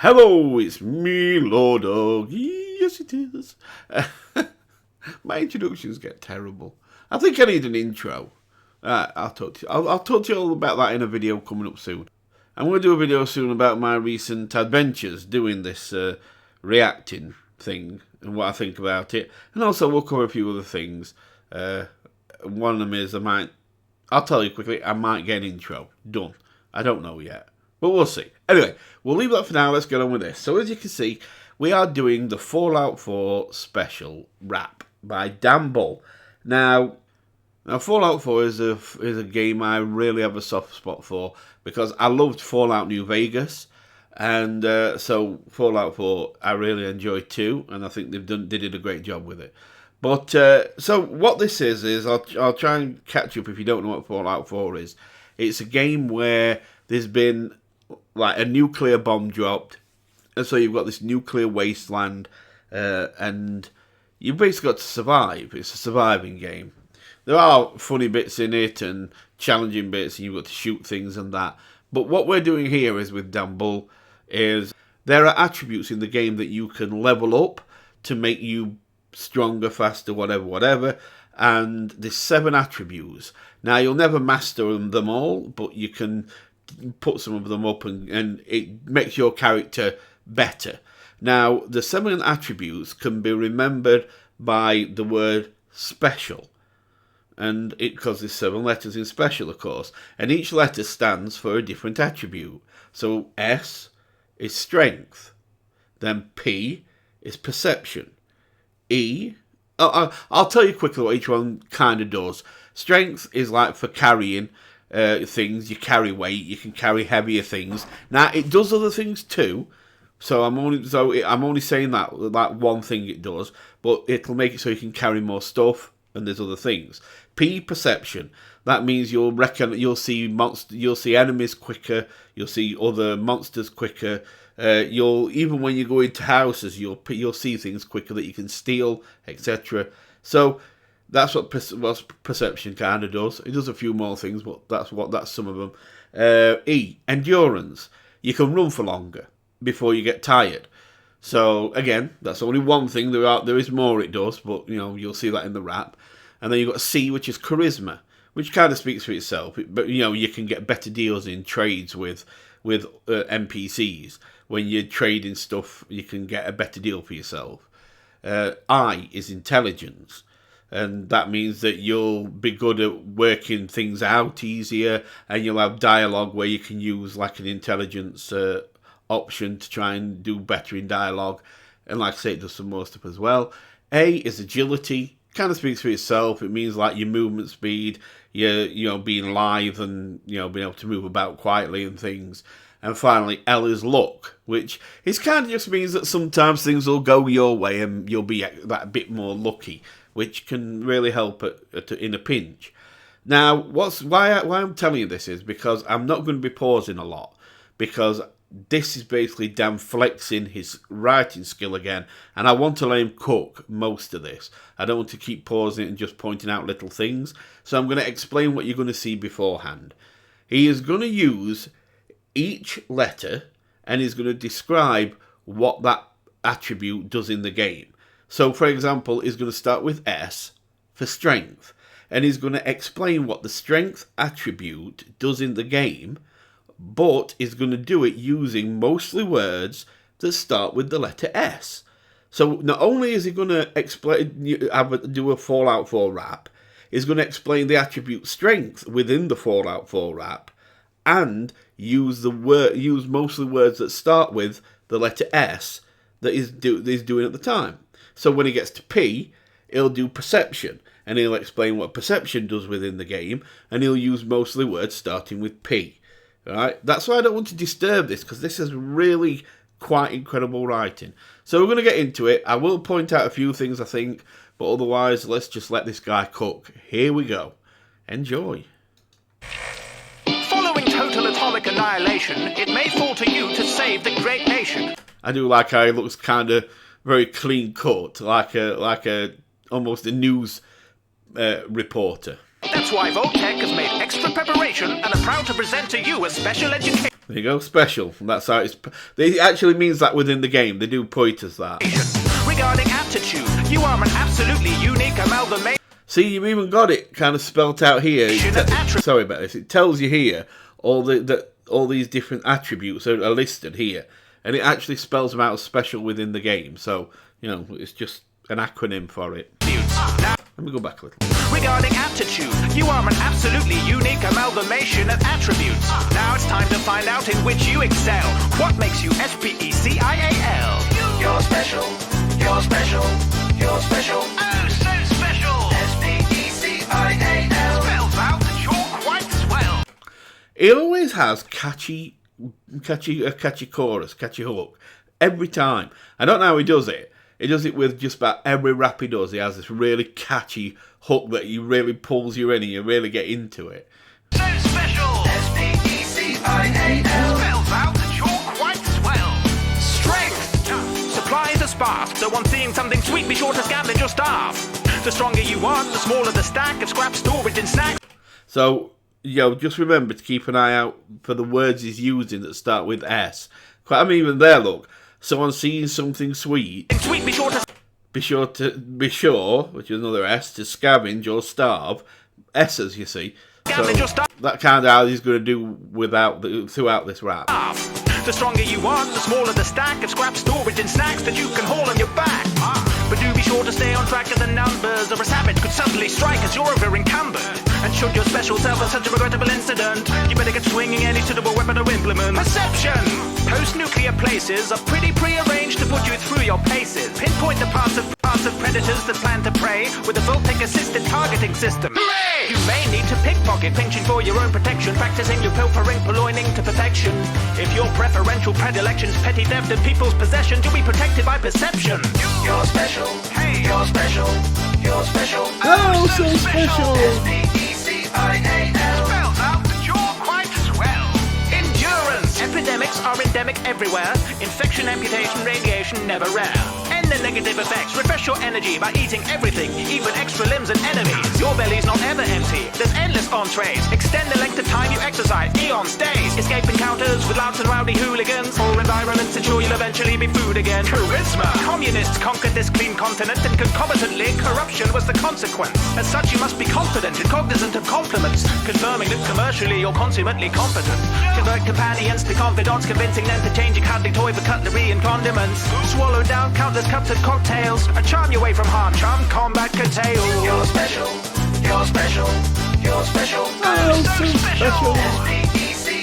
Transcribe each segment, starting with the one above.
Hello, it's me, Lord Dog. Yes, it is. My introductions get terrible. I think I need an intro. I'll talk to you. I'll talk to you all about that in a video coming up soon. I'm going to do a video soon about my recent adventures doing this reacting thing and what I think about it, and also we'll cover a few other things. One of them is I'll tell you quickly, I might get an intro done. I don't know yet, but we'll see. Anyway, we'll leave that for now. Let's get on with this. So as you can see, we are doing the Fallout 4 special rap by Dan Bull. Now Fallout 4 is a game I really have a soft spot for because I loved Fallout New Vegas, and so Fallout 4 I really enjoyed too, and I think they did a great job with it. But so what this is I'll try and catch you up if you don't know what Fallout 4 is. It's a game where there's been like a nuclear bomb dropped, and so you've got this nuclear wasteland, and you've basically got to survive. It's a surviving game. There are funny bits in it and challenging bits, and you've got to shoot things and that. But what we're doing here is with Dan Bull is there are attributes in the game that you can level up to make you stronger, faster, whatever. And there's 7 attributes. Now you'll never master them all, but you can put some of them up, and it makes your character better. Now the 7 attributes can be remembered by the word special. And because there's 7 letters in special, of course. And each letter stands for a different attribute. So S is strength. Then P is perception. E, I'll tell you quickly what each one kind of does. Strength is like for carrying things. You carry weight. You can carry heavier things. Now it does other things too. So I'm only saying that one thing it does, but it'll make it so you can carry more stuff. And there's other things. P, perception. That means you'll see enemies quicker. You'll see other monsters quicker. Even when you go into houses, you'll see things quicker that you can steal, etc. So that's what perception kind of does. It does a few more things, but that's some of them. E, endurance. You can run for longer before you get tired. So again, that's only one thing. There is more it does, but you'll see that in the rap. And then you've got C, which is charisma, which kind of speaks for itself. But you can get better deals in trades with NPCs. When you're trading stuff, you can get a better deal for yourself. I is intelligence, and that means that you'll be good at working things out easier, and you'll have dialogue where you can use like an intelligence option to try and do better in dialogue. And like I say, it does some more stuff as well. A is agility. Kind of speaks for itself. It means like your movement speed, your being lithe, and being able to move about quietly and things. And finally, L is luck, which is kind of just means that sometimes things will go your way and you'll be that bit more lucky, which can really help in a pinch. Now, why I'm telling you this is because I'm not going to be pausing a lot, because this is basically Dan flexing his writing skill again, and I want to let him cook most of this. I don't want to keep pausing it and just pointing out little things, so I'm going to explain what you're going to see beforehand. He is going to use each letter, and he's going to describe what that attribute does in the game. So, for example, he's going to start with S for strength, and he's going to explain what the strength attribute does in the game, but is going to do it using mostly words that start with the letter S. So not only is he going to do a Fallout 4 rap, he's going to explain the attribute strength within the Fallout 4 rap, and use mostly words that start with the letter S that he's doing at the time. So when he gets to P, he'll do perception, and he'll explain what perception does within the game, and he'll use mostly words starting with P. Right? That's why I don't want to disturb this, because this is really quite incredible writing. So we're going to get into it. I will point out a few things, I think, but otherwise, let's just let this guy cook. Here we go. Enjoy. Following total atomic annihilation, it may fall to you to save the great nation. I do like how he looks kind of very clean cut, like almost a news reporter. That's why Voltec has made extra preparation and are proud to present to you a special education. There you go, special. That's how it actually means that within the game. They do point as that. Regarding aptitude, you are an absolutely unique amalgamation. See, you've even got it kind of spelt out here. Sorry about this. It tells you here all these different attributes are listed here, and it actually spells them out as special within the game. So it's just an acronym for it. Let me go back a little. Regarding aptitude, you are an absolutely unique amalgamation of attributes. Now it's time to find out in which you excel. What makes you SPECIAL? You're special. You're special. You're special. Oh, so special. SPECIAL. Spells out that you're quite swell. It always has catchy chorus, catchy hook every time. I don't know how he does it. He does it with just about every rap he does. He has this really catchy hook that he really pulls you in and you really get into it. So special. SPECIAL. Spells out that you're quite swell. Strength. Supply the spark. So on seeing something sweet, be sure to scavenge your staff. The stronger you are, the smaller the stack of scrap storage and snacks. So, just remember to keep an eye out for the words he's using that start with S. Even there, look. So on seeing something sweet, be sure, which is another S, to scavenge or starve. S's, you see. So that kind of how he's going to do throughout this rap. The stronger you are, the smaller the stack of scrap storage and snacks that you can haul on your back. But do be sure to stay on track of the numbers, or a savage could suddenly strike as you're over encumbered. And should your special self have such a regrettable incident, you better get swinging any suitable weapon or implement. Perception! Post-nuclear places are pretty pre-arranged to put you through your paces. Pinpoint the parts of predators that plan to prey with a Voltec-assisted targeting system. Hooray! You may need to pickpocket, pinching for your own protection, practicing your pilfering, purloining to perfection. If your preferential predilection's petty theft of people's possessions, you'll be protected by perception. You're special. Hey, you're special. You're special. Oh, so special. SPECIAL. Spells out that you're quite swell. Endurance. Epidemics are endemic everywhere. Infection, amputation, radiation, never rare. End the negative effects. Refresh your energy by eating everything, even extra limbs and enemies. Your belly's not ever empty. There's endless entrees. Extend the length of time you exercise. Eons, days. Escape encounters with louds and rowdy hooligans. Or environments ensure you'll eventually be food again. Charisma. Communists conquered this clean continent, and concomitantly, corruption was the consequence. As such, you must be confident and cognizant of compliments, confirming that commercially you're consummately competent. Convert companions to confidants, convincing them to change your cuddly toy for cutlery and condiments. Swallow down countless cups of cocktails, and charm your way from harm, charm combat curtail. You're special. You're special. You're special. Oh, so special. SPECIAL.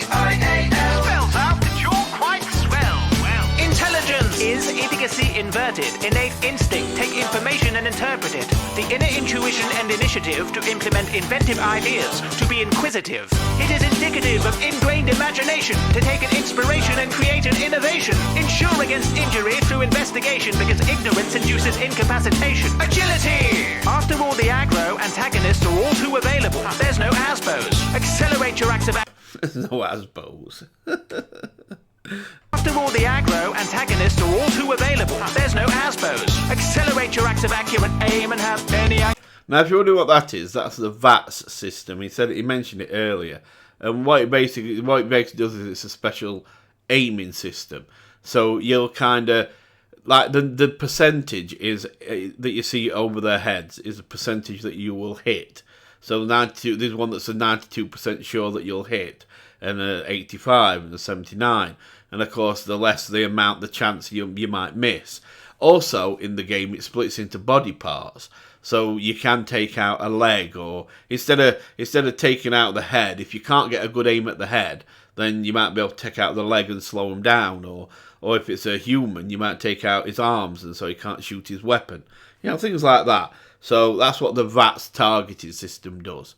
Spells out that you're quite swell. Well, intelligence is idiocy inverted. Innate instinct, take information and interpret it. The inner intuition and initiative to implement inventive ideas, to be inquisitive. It is indicative of ingrained imagination, to take an inspiration and create an innovation. Ensure against injury through investigation, because ignorance induces incapacitation. Agility! After all the aggro, antagonists are all too available. There's no ASBOs. Accelerate your active There's no ASBOs. After all the aggro, antagonists are all too available. There's no ASBOs. Accelerate your active accurate aim and have any... Now, if you wonder what that is, that's the VATS system. He mentioned it earlier. And what it basically does is it's a special aiming system. So you'll kind of... Like the percentage is that you see over their heads is a percentage that you will hit. So there's one that's a 92% sure that you'll hit, and a 85 and a 79. And of course, the less the amount, the chance you might miss. Also, in the game, it splits into body parts. So you can take out a leg, or instead of taking out the head, if you can't get a good aim at the head, then you might be able to take out the leg and slow him down, or if it's a human, you might take out his arms and so he can't shoot his weapon. Things like that. So that's what the VATS targeting system does.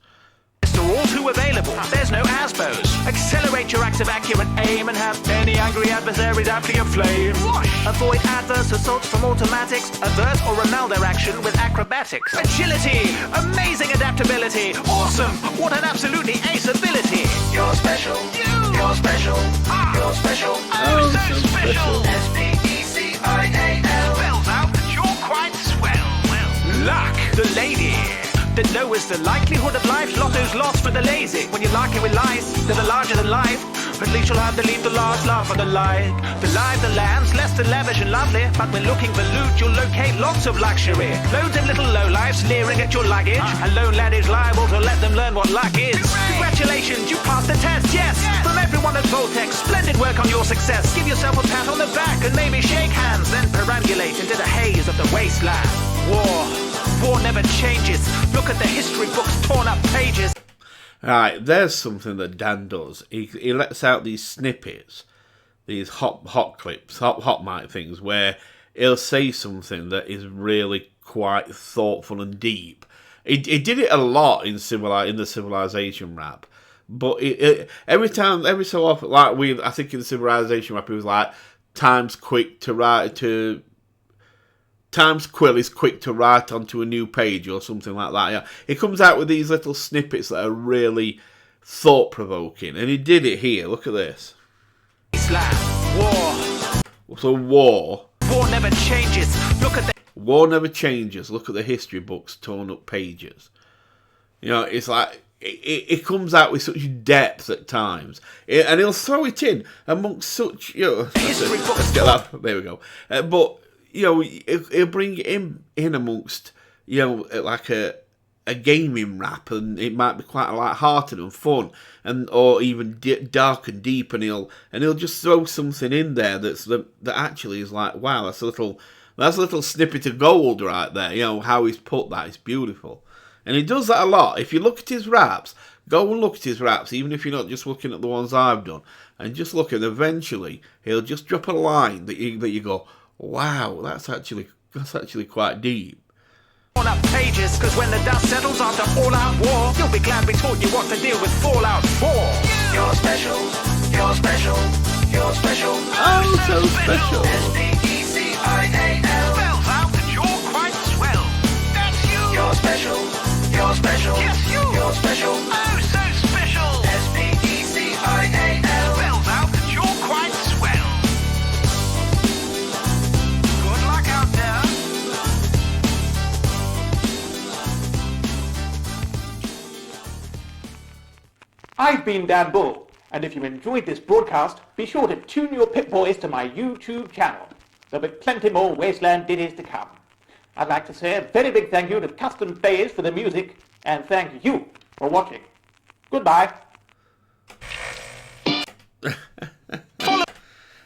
They're all too available. There's no ASBOs. Accelerate your active accurate aim and have any angry adversaries aptly aflame. Avoid adverse assaults from automatics. Avert or repel their action with acrobatics. Agility. Amazing adaptability. Awesome. What an absolutely ace ability. You're special. You're special. You're special. Oh, so special. SPECIAL. Spells out that you're quite swell. Luck. The lady. that lowers the likelihood of life. Lotto's lost for the lazy. When you're lucky with life, they're the larger than life. At least you'll have to leave the last laugh for the like. The live, the lambs, less than lavish and lovely. But when looking for loot, you'll locate lots of luxury. Loads of little lowlifes leering at your luggage. A lone lad is liable to let them learn what luck is. Congratulations, you passed the test, yes. From everyone at Voltex, splendid work on your success. Give yourself a pat on the back and maybe shake hands. Then perambulate into the haze of the wasteland. War never changes. Look at the history books, torn up pages. Alright, there's something that Dan does. He lets out these snippets, these hot clips, hot mic things, where he'll say something that is really quite thoughtful and deep. He did it a lot in the Civilization rap, but every so often, like I think in the Civilization rap, it was like Times quill is quick to write onto a new page or something like that. Yeah, he comes out with these little snippets that are really thought-provoking, and he did it here. Look at this. War. So war Never changes. War never changes. Look at the history books, torn up pages. You know, it's like it comes out with such depth at times, and he'll throw it in amongst such history books. There we go. But he'll bring it in amongst like a gaming rap, and it might be quite light-hearted and fun, or even dark and deep, and he'll just throw something in there that actually is like, wow, that's a little snippet of gold right there. How he's put that is beautiful, and he does that a lot. If you look at his raps, go and look at his raps, even if you're not just looking at the ones I've done, and just look at. Eventually, he'll just drop a line that you go, wow, that's actually quite deep. On up pages, because when the dust settles after all-out war, you'll be glad we taught you what to deal with Fallout 4. You're special, you're special, you're special. Oh, so special. S-P-E-C-I-A-L. Spells out that you're quite swell. That's you. You're special, you're special. Yes, you. You're special. Oh, so special. S-P-E-C-I-A-L. Spells out that you're quite swell. Good luck out there. I've been Dan Bull, and if you enjoyed this broadcast, be sure to tune your Pip Boys to my YouTube channel. There'll be plenty more Wasteland ditties to come. I'd like to say a very big thank you to Custom Phase for the music, and thank you for watching. Goodbye.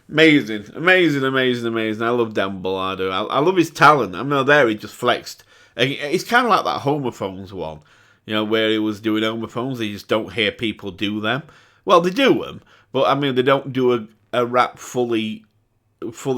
Amazing. I love Dan Bull, I do. I love his talent. I mean, there he just flexed. It's kind of like that Homophones one. Where he was doing homophones, you just don't hear people do them. Well, they do them, but I mean, they don't do a rap fully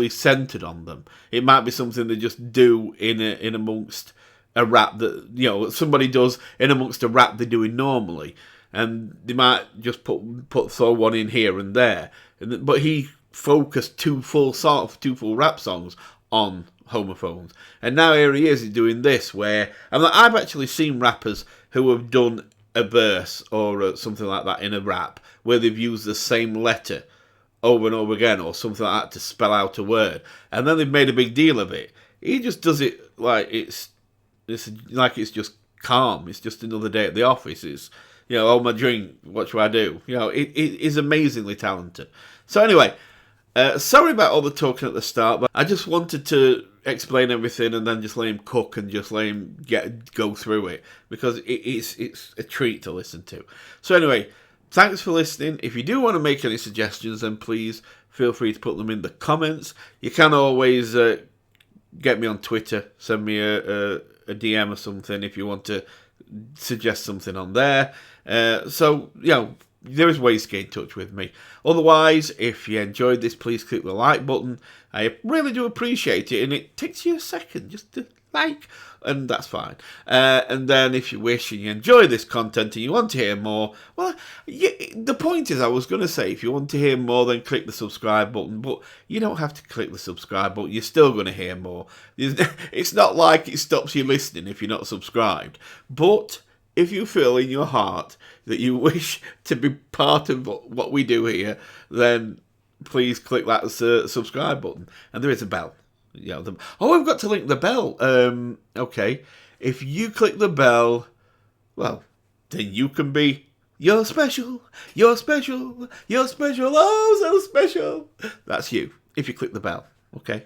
centered on them. It might be something they just do in amongst a rap that somebody does in amongst a rap they're doing normally, and they might just throw one in here and there. But he focused two full rap songs on homophones, and now here he is doing this. Where I've actually seen rappers who have done a verse or something like that in a rap where they've used the same letter over and over again or something like that to spell out a word, and then they've made a big deal of it. He just does it like it's just calm. It's just another day at the office. It's oh, my drink, what should I do? It is amazingly talented. So anyway, sorry about all the talking at the start, but I just wanted to explain everything and then just let him cook and just let him go through it, because it's a treat to listen to. So anyway, thanks for listening. If you do want to make any suggestions, then please feel free to put them in the comments. You can always get me on Twitter, send me a DM or something if you want to suggest something on there. So there is ways to get in touch with me. Otherwise, if you enjoyed this, please click the like button. I really do appreciate it, and it takes you a second just to like, and that's fine. And then if you wish and you enjoy this content and you want to hear more, well, the point is, I was going to say, if you want to hear more, then click the subscribe button, but you don't have to click the subscribe button. You're still going to hear more. It's not like it stops you listening if you're not subscribed, but if you feel in your heart that you wish to be part of what we do here, then please click that subscribe button. And there is a bell. We've got to link the bell. Okay. If you click the bell, well, then you can be You're special, you're special, you're special, oh so special. That's you, if you click the bell, okay?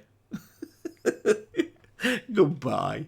Goodbye.